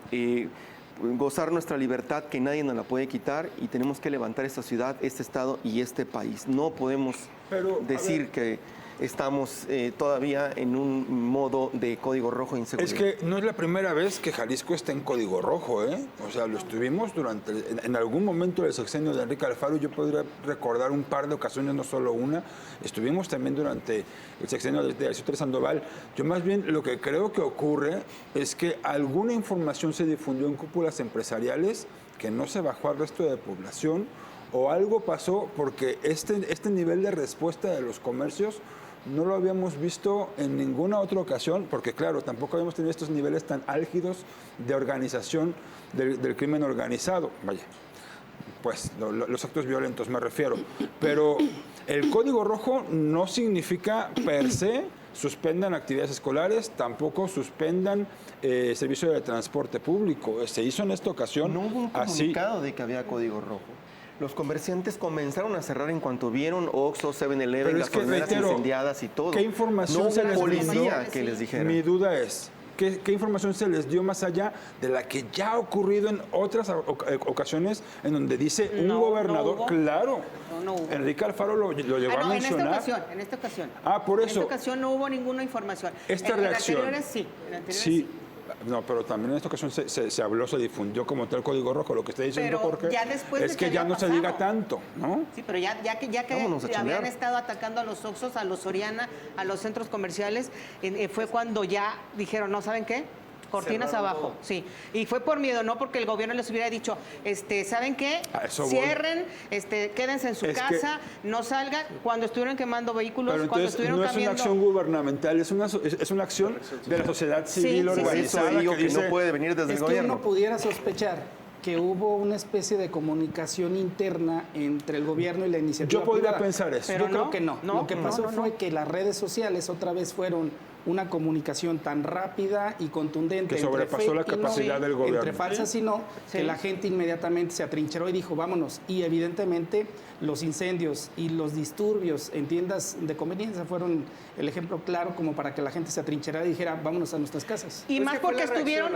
gozar nuestra libertad que nadie nos la puede quitar y tenemos que levantar esta ciudad, este estado y este país. No podemos decir que estamos todavía en un modo de código rojo de inseguridad. Es que no es la primera vez que Jalisco está en código rojo, ¿eh? O sea, lo estuvimos en algún momento del sexenio de Enrique Alfaro. Yo podría recordar un par de ocasiones, no solo una. Estuvimos también durante el sexenio de Aristóteles Sandoval. Yo más bien lo que creo que ocurre es que alguna información se difundió en cúpulas empresariales que no se bajó al resto de la población, o algo pasó porque este nivel de respuesta de los comercios no lo habíamos visto en ninguna otra ocasión, porque claro, tampoco habíamos tenido estos niveles tan álgidos de organización del crimen organizado. Vaya, pues los actos violentos me refiero. Pero el código rojo no significa per se suspendan actividades escolares, tampoco suspendan servicio de transporte público. Se hizo en esta ocasión no hubo un comunicado de que había código rojo. Los comerciantes comenzaron a cerrar en cuanto vieron Oxxo, 7-Eleven, gasolineras incendiadas y todo. ¿Qué información se les policía que les dijera? Mi duda es, ¿qué información se les dio más allá de la que ya ha ocurrido en otras ocasiones en donde dice un gobernador? No claro, no hubo. Enrique Alfaro lo llegó a mencionar. En esta ocasión. Por eso. En esta ocasión no hubo ninguna información. Esta reacción. En anteriores sí. Sí. No, pero también en esta ocasión se habló, se difundió como tal código rojo. Lo que está diciendo Jorge es que ya no se diga tanto, ¿no? Sí, pero ya que habían estado atacando a los Oxxos, a los Soriana, a los centros comerciales, fue cuando ya dijeron, ¿no saben qué? Cortinas cerraron abajo, todo. sí. Y fue por miedo, no porque el gobierno les hubiera dicho, ¿saben qué? Cierren, quédense en su casa, no salgan. Cuando estuvieron quemando vehículos, pero cuando entonces estuvieron no es una acción gubernamental, es una acción de la sociedad civil organizada. Eso digo que dice, no puede venir desde el gobierno. Uno pudiera sospechar que hubo una especie de comunicación interna entre el gobierno y la iniciativa Yo podría privada. pensar eso. Pero yo creo que no. Lo que pasó fue que las redes sociales otra vez fueron una comunicación tan rápida y contundente que sobrepasó la capacidad del gobierno. Entre falsas y no, que la gente inmediatamente se atrincheró y dijo, vámonos. Y evidentemente los incendios y los disturbios en tiendas de conveniencia fueron el ejemplo claro como para que la gente se atrincherara y dijera, vámonos a nuestras casas. Y más porque estuvieron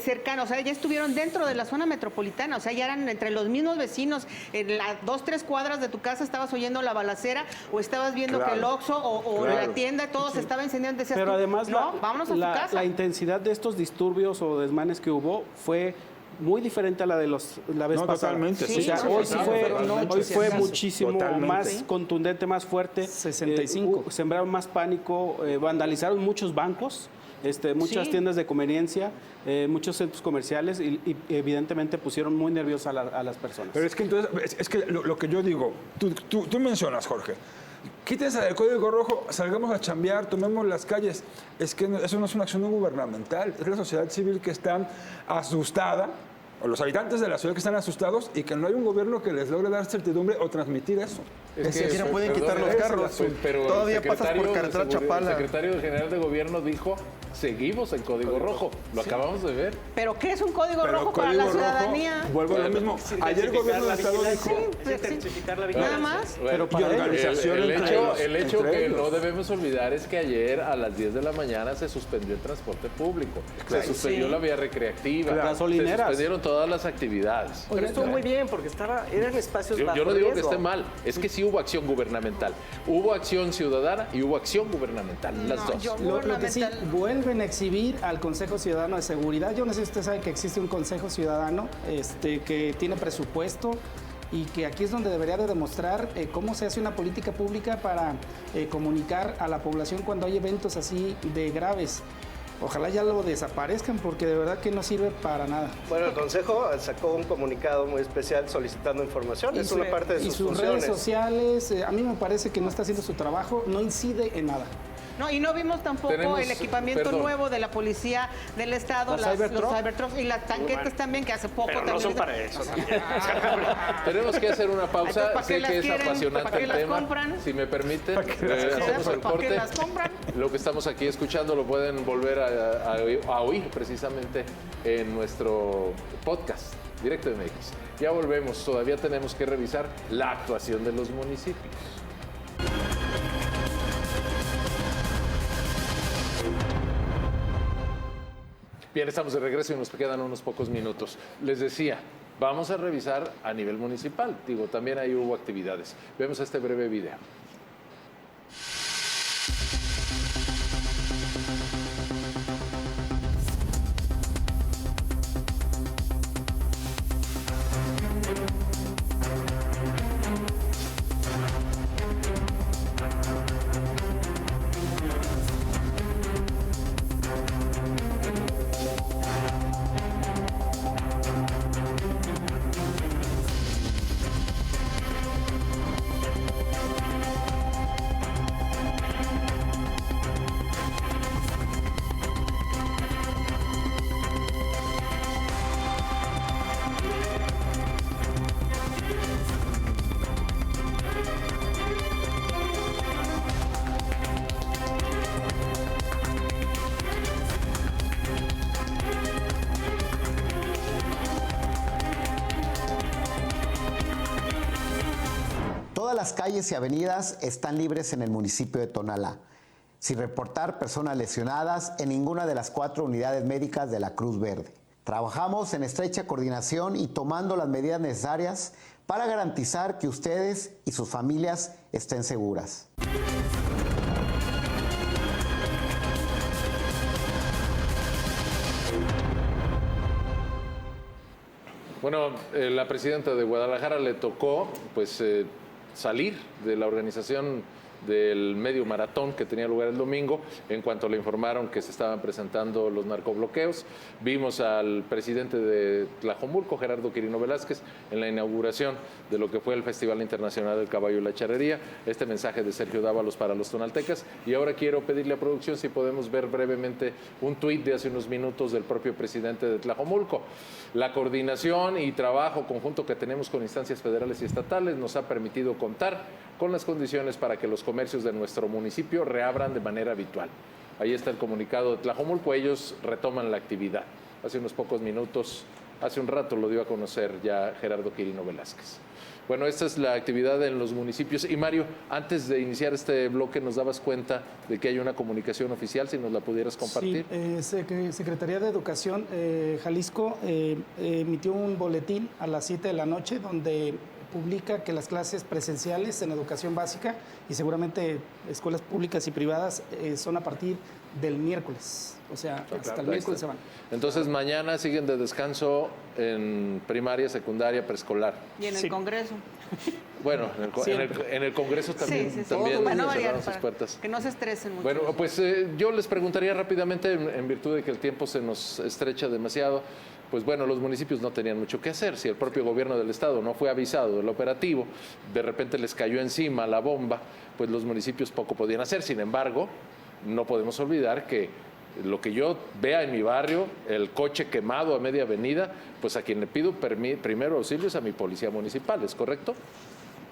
cercanos, o sea, ya estuvieron dentro de la zona metropolitana, o sea, ya eran entre los mismos vecinos, en las 2-3 cuadras de tu casa estabas oyendo la balacera o estabas viendo que el Oxxo o la tienda, todo se estaba encendiendo. Decías, pero además vámonos a tu casa. La intensidad de estos disturbios o desmanes que hubo fue muy diferente a la de la vez pasada. Totalmente. Sí, o sea, hoy fue muchísimo más contundente, más fuerte. 65. Sembraron más pánico, vandalizaron muchos bancos, muchas tiendas de conveniencia, muchos centros comerciales y evidentemente pusieron muy nerviosas a las personas. Pero es que entonces, es que lo que yo digo, tú mencionas, Jorge, quítense del código rojo, salgamos a chambear, tomemos las calles. Es que eso no es una acción gubernamental, es la sociedad civil que está asustada, o los habitantes de la ciudad que están asustados y que no hay un gobierno que les logre dar certidumbre o transmitir eso. Es que siquiera pueden quitar los carros. Pero todavía pasas por carretera Chapala. El secretario general de gobierno dijo, seguimos en código rojo. Lo acabamos de ver. ¿Pero qué es un código rojo para la ciudadanía? Vuelvo a lo mismo. Ayer el gobierno del Estado dijo... Nada más. Pero y organización el hecho que no debemos olvidar es que ayer a las 10 de la mañana se suspendió el transporte público. Se suspendió la vía recreativa. Gasolineras. Se suspendieron todas las actividades. Pero estuvo muy bien porque eran espacios bajo yo no digo riesgo. que esté mal, es que sí hubo acción gubernamental. Hubo acción ciudadana y hubo acción gubernamental, las dos. Lo que sí, vuelven a exhibir al Consejo Ciudadano de Seguridad. Yo no sé si usted sabe que existe un Consejo Ciudadano que tiene presupuesto y que aquí es donde debería de demostrar cómo se hace una política pública para comunicar a la población cuando hay eventos así de graves. Ojalá ya lo desaparezcan porque de verdad que no sirve para nada. Bueno, el Consejo sacó un comunicado muy especial solicitando información. Es una parte de sus funciones. Y sus redes sociales, a mí me parece que no está haciendo su trabajo, no incide en nada. No, y no vimos tampoco el equipamiento nuevo de la policía del Estado, los Cybertrucks y las tanquetas también, que hace poco pero también. no son para eso. Tenemos que hacer una pausa. Sé que es apasionante el tema. Compran? Si me permiten, hacemos el corte. ¿Para qué las compran? Lo que estamos aquí escuchando lo pueden volver a oír precisamente en nuestro podcast, Directo MX. Ya volvemos. Todavía tenemos que revisar la actuación de los municipios. Bien, estamos de regreso y nos quedan unos pocos minutos. Les decía, vamos a revisar a nivel municipal. Digo, también ahí hubo actividades. Vemos este breve video. las calles y avenidas están libres en el municipio de Tonalá, sin reportar personas lesionadas en ninguna de las 4 unidades médicas de la Cruz Verde. Trabajamos en estrecha coordinación y tomando las medidas necesarias para garantizar que ustedes y sus familias estén seguras. Bueno, la presidenta de Guadalajara le tocó pues salir de la organización del medio maratón que tenía lugar el domingo, en cuanto le informaron que se estaban presentando los narcobloqueos. Vimos al presidente de Tlajomulco, Gerardo Quirino Velázquez, en la inauguración de lo que fue el Festival Internacional del Caballo y la Charrería. Este mensaje de Sergio Dávalos para los tonaltecas. Y ahora quiero pedirle a producción si podemos ver brevemente un tuit de hace unos minutos del propio presidente de Tlajomulco. La coordinación y trabajo conjunto que tenemos con instancias federales y estatales nos ha permitido contar con las condiciones para que los comercios de nuestro municipio reabran de manera habitual. Ahí está el comunicado de Tlajomulco, ellos retoman la actividad. Hace unos pocos minutos, hace un rato lo dio a conocer ya Gerardo Quirino Velázquez. Bueno, esta es la actividad en los municipios. Y Mario, antes de iniciar este bloque, nos dabas cuenta de que hay una comunicación oficial, si nos la pudieras compartir. Sí, Secretaría de Educación Jalisco emitió un boletín a las 7 de la noche donde publica que las clases presenciales en educación básica y seguramente escuelas públicas y privadas son a partir del miércoles. O sea, hasta el miércoles se van. Entonces, mañana siguen de descanso en primaria, secundaria, preescolar. Y en el Congreso. Bueno, en el Congreso también, también cerraron sus puertas. Que no se estresen mucho. Bueno, pues yo les preguntaría rápidamente, en virtud de que el tiempo se nos estrecha demasiado, pues bueno, los municipios no tenían mucho que hacer. Si el propio gobierno del estado no fue avisado del operativo, de repente les cayó encima la bomba, pues los municipios poco podían hacer. Sin embargo, no podemos olvidar que lo que yo vea en mi barrio, el coche quemado a media avenida, pues a quien le pido primero auxilio es a mi policía municipal, ¿es correcto?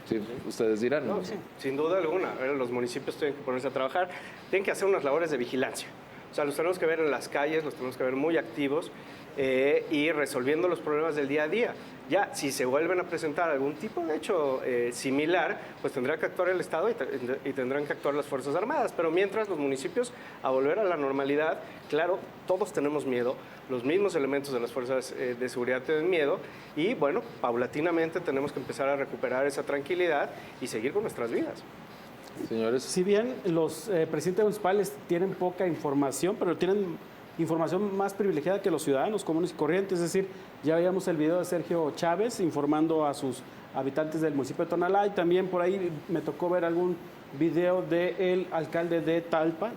Sí, ustedes dirán. No, sí, sin duda alguna. Los municipios tienen que ponerse a trabajar, tienen que hacer unas labores de vigilancia. O sea, los tenemos que ver en las calles, los tenemos que ver muy activos y resolviendo los problemas del día a día. Ya, si se vuelven a presentar algún tipo de hecho similar, pues tendrá que actuar el Estado y tendrán que actuar las Fuerzas Armadas. Pero mientras, los municipios a volver a la normalidad, claro, todos tenemos miedo, los mismos elementos de las fuerzas de seguridad tienen miedo y, bueno, paulatinamente tenemos que empezar a recuperar esa tranquilidad y seguir con nuestras vidas. Señores. Si bien los presidentes municipales tienen poca información, pero tienen información más privilegiada que los ciudadanos comunes y corrientes, es decir, ya veíamos el video de Sergio Chávez informando a sus habitantes del municipio de Tonalá y también por ahí me tocó ver algún video del alcalde de Tapalpa,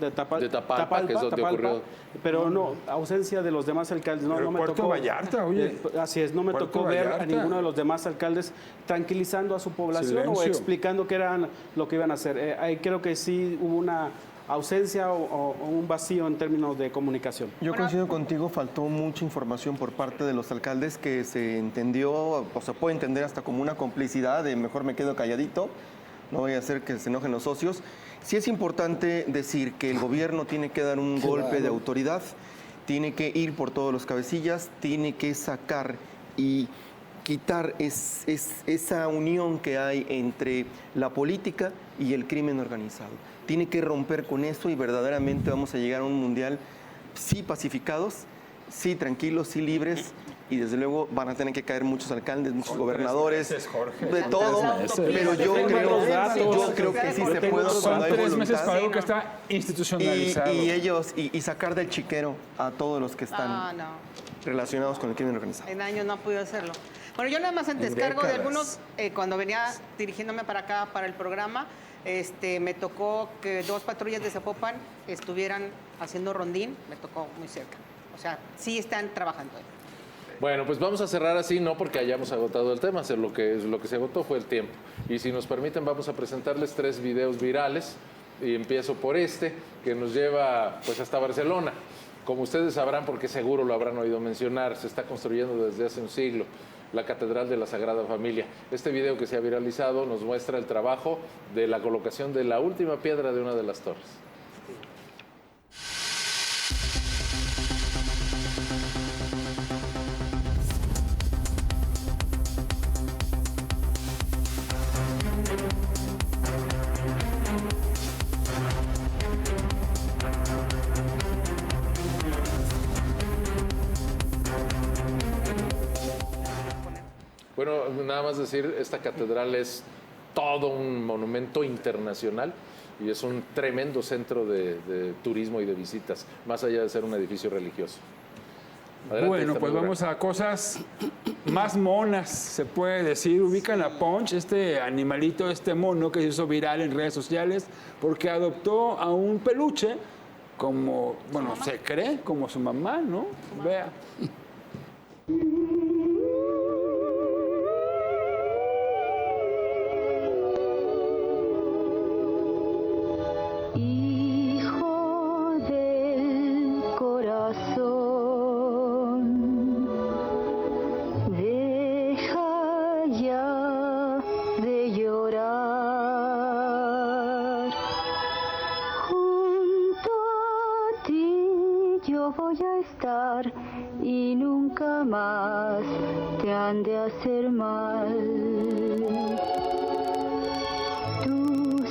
que es donde ocurrió. Pero no, ausencia de los demás alcaldes. No, me Puerto tocó, Vallarta, oye. Así es, no me Puerto tocó ver Vallarta. a ninguno de los demás alcaldes tranquilizando a su población Silencio. o explicando qué eran lo que iban a hacer. Ahí creo que sí hubo una ausencia o un vacío en términos de comunicación. Yo coincido contigo, faltó mucha información por parte de los alcaldes que se entendió, o se puede entender hasta como una complicidad de mejor me quedo calladito, no voy a hacer que se enojen los socios. Sí es importante decir que el gobierno tiene que dar un golpe de autoridad, tiene que ir por todos los cabecillas, tiene que sacar y quitar esa unión que hay entre la política y el crimen organizado. Tiene que romper con eso y verdaderamente vamos a llegar a un mundial sí pacificados, sí tranquilos, sí libres y desde luego van a tener que caer muchos alcaldes, muchos gobernadores, de todo, pero yo creo que sí se puede cuando hay 3 meses para algo voluntad que está institucionalizado. y sacar del chiquero a todos los que están relacionados con el crimen organizado. En años no ha podido hacerlo. Bueno, yo nada más en descargo de algunos, cuando venía dirigiéndome para acá, para el programa, me tocó que 2 patrullas de Zapopan estuvieran haciendo rondín, me tocó muy cerca. O sea, sí están trabajando ahí. Bueno, pues vamos a cerrar así, no porque hayamos agotado el tema, lo que se agotó fue el tiempo. Y si nos permiten, vamos a presentarles 3 videos virales. Y empiezo por que nos lleva pues hasta Barcelona. Como ustedes sabrán, porque seguro lo habrán oído mencionar, se está construyendo desde hace un siglo la Catedral de la Sagrada Familia. Este video que se ha viralizado nos muestra el trabajo de la colocación de la última piedra de una de las torres. Bueno, nada más decir, esta catedral es todo un monumento internacional y es un tremendo centro de turismo y de visitas, más allá de ser un edificio religioso. Adelante, Bueno, pues vamos a cosas más monas, se puede decir. Ubican a Punch, este animalito, este mono que se hizo viral en redes sociales porque adoptó a un peluche como, bueno, se cree como su mamá, ¿no? Vea. Hijo del corazón, deja ya de llorar. Junto a ti yo voy a estar y nunca más te han de hacer mal. Tus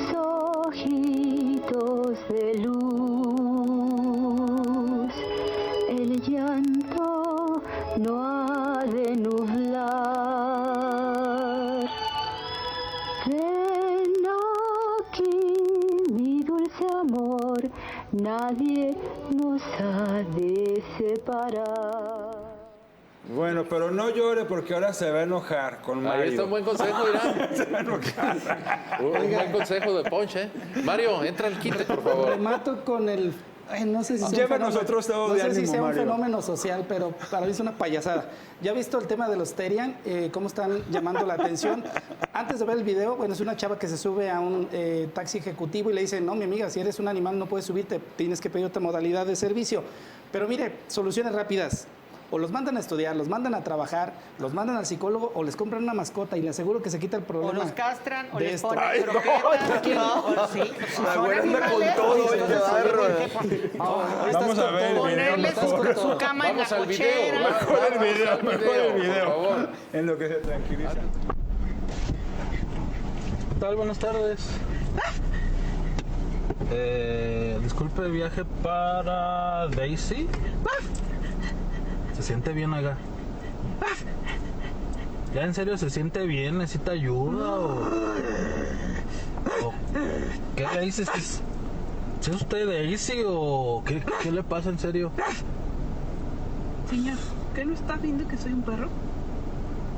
ojitos de luz, el llanto no ha de nublar. Ven aquí, mi dulce amor, nadie nos ha de separar. Bueno, pero no llore porque ahora se va a enojar con Mario. Ahí está un buen consejo, Irán. Se va a enojar. Un buen consejo de Punch, ¿eh? Mario, entra al quite, por favor. Remato con el... ay, no sé si sea Llévanos otro estado no de sé si ánimo, sea un Mario. fenómeno social, pero para mí es una payasada. ¿Ya has visto el tema de los Terian? ¿Cómo están llamando la atención? Antes de ver el video, bueno, es una chava que se sube a un taxi ejecutivo y le dice, no, mi amiga, si eres un animal no puedes subirte, tienes que pedir otra modalidad de servicio. Pero mire, soluciones rápidas. O los mandan a estudiar, los mandan a trabajar, los mandan al psicólogo o les compran una mascota y le aseguro que se quita el problema. O los castran o de les esto. ponen Ay, croquetas. no. Sí. La Son güera anda con animales, todo, pues, ya, entonces, Vamos a ver el video ponerles mejor. su cama en la Vamos al video. cochera. Mejor el video, Vamos al mejor el por video. favor. En lo que se tranquiliza. ¿Qué tal? Buenas tardes. Disculpe el viaje para Daisy. ¿Se siente bien, oiga? ¿Ya en serio se siente bien? ¿Necesita ayuda o qué le dices? ¿Es usted Daisy o qué le pasa en serio? Señor, ¿qué no está viendo que soy un perro?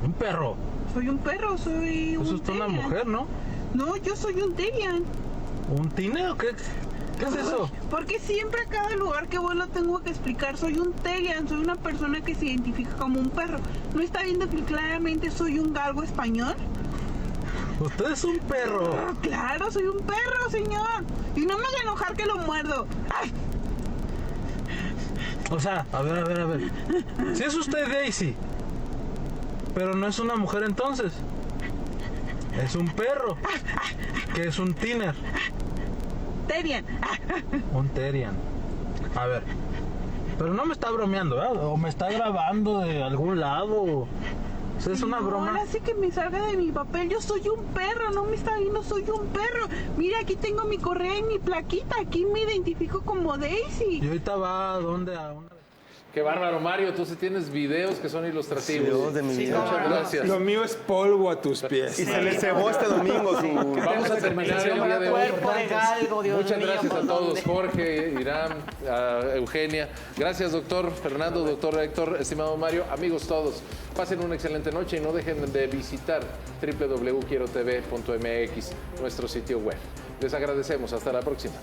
¿Un perro? Soy un perro, soy un Pues usted es una Terian. mujer, ¿no? No, yo soy un Terian. ¿Un tine o qué? ¿Qué es eso? Porque siempre a cada lugar que voy lo tengo que explicar. Soy un Terian, soy una persona que se identifica como un perro. ¿No está viendo que claramente soy un galgo español? Usted es un perro. Claro, soy un perro, señor. Y no me haga enojar que lo muerdo. ¡Ay! O sea, a ver. Si es usted Daisy, pero no es una mujer entonces. Es un perro, que es un tiner. Terian. Un Terian. A ver, pero no me está bromeando, ¿verdad? O me está grabando de algún lado. O sea, es una broma. Ahora sí que me salga de mi papel. Yo soy un perro, no me está viendo, soy un perro. Mira, aquí tengo mi correa y mi plaquita. Aquí me identifico como Daisy. Y ahorita va a dónde a una... Qué bárbaro, Mario. Tú sí tienes videos que son ilustrativos. Videos de mi vida. Muchas gracias. Lo mío es polvo a tus pies. Y se le cebó este domingo su... Vamos a terminar el día de hoy. Cuerpo de galgo, Dios Muchas mío, gracias ¿por a todos, dónde? Jorge, Irán, a Eugenia. Gracias, doctor Fernando, doctor Héctor, estimado Mario, amigos todos. Pasen una excelente noche y no dejen de visitar www.quierotv.mx, nuestro sitio web. Les agradecemos. Hasta la próxima.